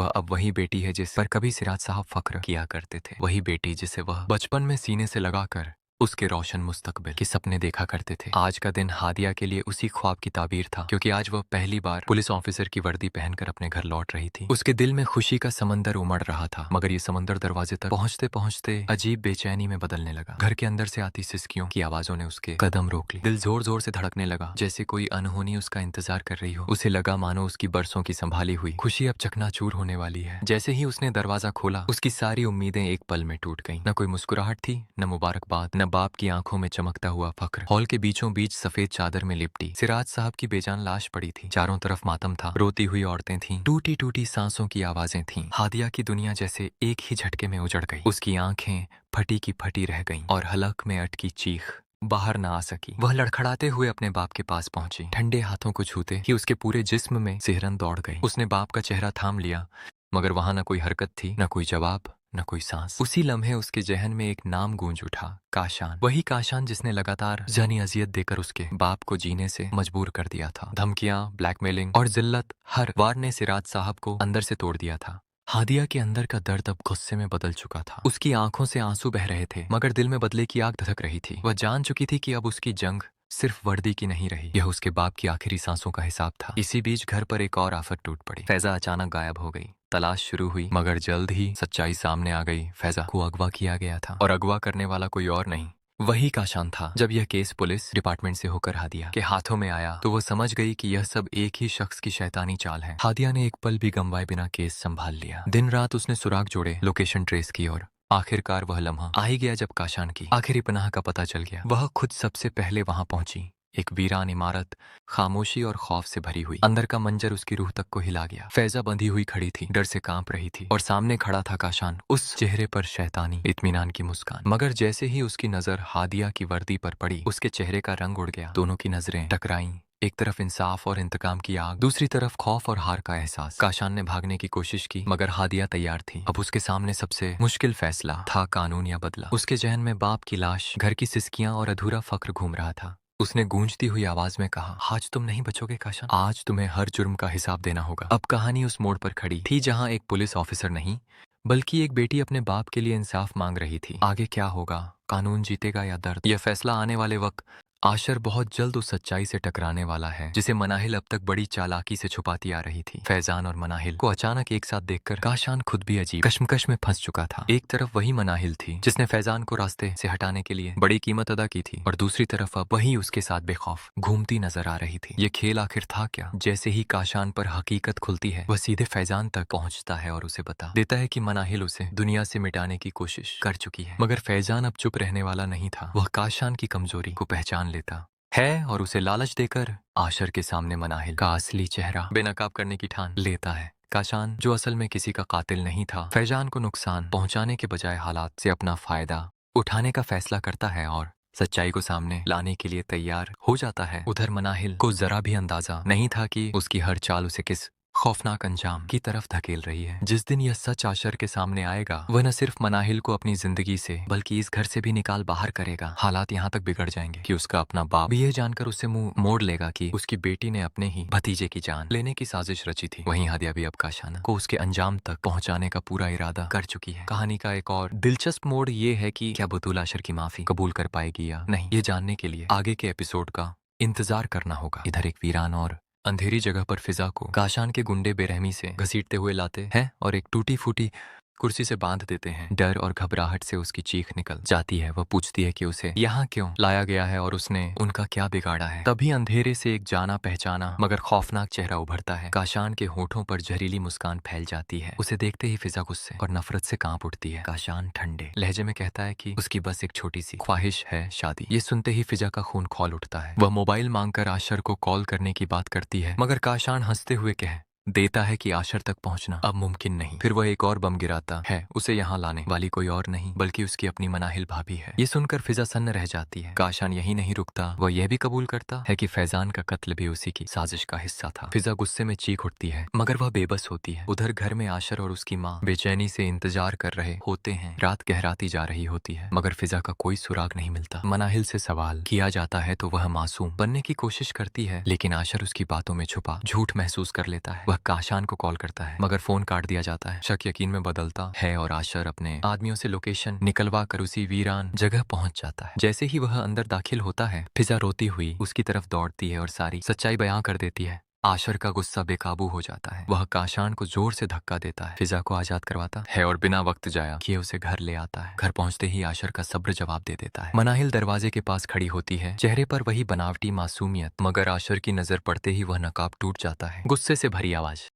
वह अब वही बेटी है जिस पर कभी सिराज साहब फख्र किया करते थे, वही बेटी जिसे वह बचपन में सीने से लगाकर उसके रोशन मुस्तकबिल के सपने देखा करते थे। आज का दिन हादिया के लिए उसी ख्वाब की ताबीर था, क्योंकि आज वह पहली बार पुलिस ऑफिसर की वर्दी पहनकर अपने घर लौट रही थी। उसके दिल में खुशी का समंदर उमड़ रहा था, मगर ये समंदर दरवाजे तक पहुंचते पहुंचते अजीब बेचैनी में बदलने लगा। घर के अंदर से आती सिसकियों की आवाजों ने उसके कदम रोक लिए। दिल जोर जोर से धड़कने लगा, जैसे कोई अनहोनी उसका इंतजार कर रही हो। उसे लगा मानो उसकी बरसों की संभाली हुई खुशी अब चकनाचूर होने वाली है। जैसे ही उसने दरवाजा खोला, उसकी सारी उम्मीदें एक पल में टूट गईं। न कोई मुस्कुराहट थी, न मुबारकबाद, न बाप की आंखों में चमकता हुआ फख्र। हॉल के बीचों बीच सफेद चादर में लिपटी सिराज साहब की बेजान लाश पड़ी थी। चारों तरफ मातम था, रोती हुई औरतें थीं, टूटी टूटी सांसों की आवाजें थीं। हादिया की दुनिया जैसे एक ही झटके में उजड़ गई। उसकी आंखें फटी की फटी रह गईं और हलक में अटकी चीख बाहर ना आ सकी। वह लड़खड़ाते हुए अपने बाप के पास पहुंची। ठंडे हाथों को छूते ही उसके पूरे जिस्म में सिहरन दौड़ गई। उसने बाप का चेहरा थाम लिया, मगर वहां न कोई हरकत थी, न कोई जवाब, न कोई सांस। उसी लम्हे उसके जहन में एक नाम गूंज उठा, काशान। वही काशान जिसने लगातार जानी अजियत देकर उसके बाप को जीने से मजबूर कर दिया था। धमकियां, ब्लैकमेलिंग और जिल्लत, हर वार ने सिराज साहब को अंदर से तोड़ दिया था। हादिया के अंदर का दर्द अब गुस्से में बदल चुका था। उसकी आंखों से आंसू बह रहे थे, मगर दिल में बदले की आग धधक रही थी। वह जान चुकी थी कि अब उसकी जंग सिर्फ वर्दी की नहीं रही, यह उसके बाप की आखिरी सांसों का हिसाब था। इसी बीच घर पर एक और आफत टूट पड़ी। फैजा अचानक गायब हो गई। तलाश शुरू हुई, मगर जल्द ही सच्चाई सामने आ गई। फैजा को अगवा किया गया था, और अगवा करने वाला कोई और नहीं, वही काशान था। जब यह केस पुलिस डिपार्टमेंट से होकर हादिया के हाथों में आया, तो वह समझ गई कि यह सब एक ही शख्स की शैतानी चाल है। हादिया ने एक पल भी गंवाए बिना केस संभाल लिया। दिन रात उसने सुराग जोड़े, लोकेशन ट्रेस की, और आखिरकार वह लम्हा आ ही गया जब काशान की आखिरी पनाह का पता चल गया। वह खुद सबसे पहले वहां पहुंची। एक वीरान इमारत, खामोशी और खौफ से भरी हुई। अंदर का मंजर उसकी रूह तक को हिला गया। फैजा बंधी हुई खड़ी थी, डर से कांप रही थी, और सामने खड़ा था काशान, उस चेहरे पर शैतानी इत्मीनान की मुस्कान। मगर जैसे ही उसकी नजर हादिया की वर्दी पर पड़ी, उसके चेहरे का रंग उड़ गया। दोनों की नजरें टकराईं, एक तरफ इंसाफ और इंतकाम की आग, दूसरी तरफ खौफ और हार का एहसास। काशान ने भागने की कोशिश की, मगर हादिया तैयार थी। अब उसके सामने सबसे मुश्किल फैसला था, कानून या बदला। उसके जहन में बाप की लाश, घर की सिसकियां और अधूरा फख्र घूम रहा था। उसने गूंजती हुई आवाज में कहा, आज तुम नहीं बचोगे काशान, आज तुम्हें हर जुर्म का हिसाब देना होगा। अब कहानी उस मोड़ पर खड़ी थी जहां एक पुलिस ऑफिसर नहीं, बल्कि एक बेटी अपने बाप के लिए इंसाफ मांग रही थी। आगे क्या होगा, कानून जीतेगा या दर्द, यह फैसला आने वाले वक्त आशर बहुत जल्द उस सच्चाई से टकराने वाला है जिसे मनाहिल अब तक बड़ी चालाकी से छुपाती आ रही थी। फैजान और मनाहिल को अचानक एक साथ देखकर काशान खुद भी अजीब कश्मकश में फंस चुका था। एक तरफ वही मनाहिल थी जिसने फैजान को रास्ते से हटाने के लिए बड़ी कीमत अदा की थी, और दूसरी तरफ अब वही उसके साथ बेखौफ घूमती नजर आ रही थी। ये खेल आखिर था क्या? जैसे ही काशान पर हकीकत खुलती है, वह सीधे फैजान तक पहुंचता है और उसे बता देता है कि मनाहिल उसे दुनिया से मिटाने की कोशिश कर चुकी है। मगर फैजान अब चुप रहने वाला नहीं था। वह काशान की कमजोरी को पहचान लेता है और उसे लालच देकर आशर के सामने मनाहिल का असली चेहरा बेनकाब करने की ठान लेता है। काशान, जो असल में किसी का कातिल नहीं था, फैजान को नुकसान पहुंचाने के बजाय हालात से अपना फायदा उठाने का फैसला करता है और सच्चाई को सामने लाने के लिए तैयार हो जाता है। उधर मनाहिल को जरा भी अंदाजा नहीं था कि उसकी हर चाल उसे किस खौफनाक अंजाम की तरफ धकेल रही है। जिस दिन यह सच आशर के सामने आएगा, वह न सिर्फ मनाहिल को अपनी जिंदगी से बल्कि इस घर से भी निकाल बाहर करेगा। हालात यहाँ तक बिगड़ जाएंगे कि उसका अपना बाप भी यह जानकर उससे मुंह मोड़ लेगा कि उसकी बेटी ने अपने ही भतीजे की जान लेने की साजिश रची थी। वहीं हादिया भी अब काशाना को उसके अंजाम तक पहुंचाने का पूरा इरादा कर चुकी है। कहानी का एक और दिलचस्प मोड़ ये है कि क्या बतूल आशर की माफी कबूल कर पाएगी या नहीं, ये जानने के लिए आगे के एपिसोड का इंतजार करना होगा। इधर एक वीरान और अंधेरी जगह पर फिजा को काशान के गुंडे बेरहमी से घसीटते हुए लाते हैं और एक टूटी फूटी कुर्सी से बांध देते हैं। डर और घबराहट से उसकी चीख निकल जाती है। वह पूछती है कि उसे यहाँ क्यों लाया गया है और उसने उनका क्या बिगाड़ा है। तभी अंधेरे से एक जाना पहचाना मगर खौफनाक चेहरा उभरता है। काशान के होठों पर जहरीली मुस्कान फैल जाती है। उसे देखते ही फिजा गुस्से और नफरत से कांप उठती है। काशान ठंडे लहजे में कहता है कि उसकी बस एक छोटी सी ख्वाहिश है, शादी। ये सुनते ही फिजा का खून खौल उठता है। वह मोबाइल मांगकर आशर को कॉल करने की बात करती है, मगर काशान हंसते हुए कह देता है कि आशर तक पहुंचना अब मुमकिन नहीं। फिर वह एक और बम गिराता है। उसे यहाँ लाने वाली कोई और नहीं बल्कि उसकी अपनी मनाहिल भाभी है। ये सुनकर फिजा सन्न रह जाती है। काशान यही नहीं रुकता, वह यह भी कबूल करता है कि फैजान का कत्ल भी उसी की साजिश का हिस्सा था। फिजा गुस्से में चीख उठती है, मगर वह बेबस होती है। उधर घर में आशर और उसकी माँ बेचैनी से इंतजार कर रहे होते हैं। रात गहराती जा रही होती है, मगर फिजा का कोई सुराग नहीं मिलता। मनाहिल से सवाल किया जाता है तो वह मासूम बनने की कोशिश करती है, लेकिन आशर उसकी बातों में छुपा झूठ महसूस कर लेता है। वह काशान को कॉल करता है मगर फोन काट दिया जाता है। शक यकीन में बदलता है और आशर अपने आदमियों से लोकेशन निकलवा कर उसी वीरान जगह पहुंच जाता है। जैसे ही वह अंदर दाखिल होता है, फिजा रोती हुई उसकी तरफ दौड़ती है और सारी सच्चाई बयां कर देती है। आशर का गुस्सा बेकाबू हो जाता है। वह काशान को जोर से धक्का देता है, फिजा को आजाद करवाता है और बिना वक्त जाया किए उसे घर ले आता है। घर पहुंचते ही आशर का सब्र जवाब दे देता है। मनाहिल दरवाजे के पास खड़ी होती है, चेहरे पर वही बनावटी मासूमियत, मगर आशर की नजर पड़ते ही वह नकाब टूट जाता है। गुस्से से भरी आवाज,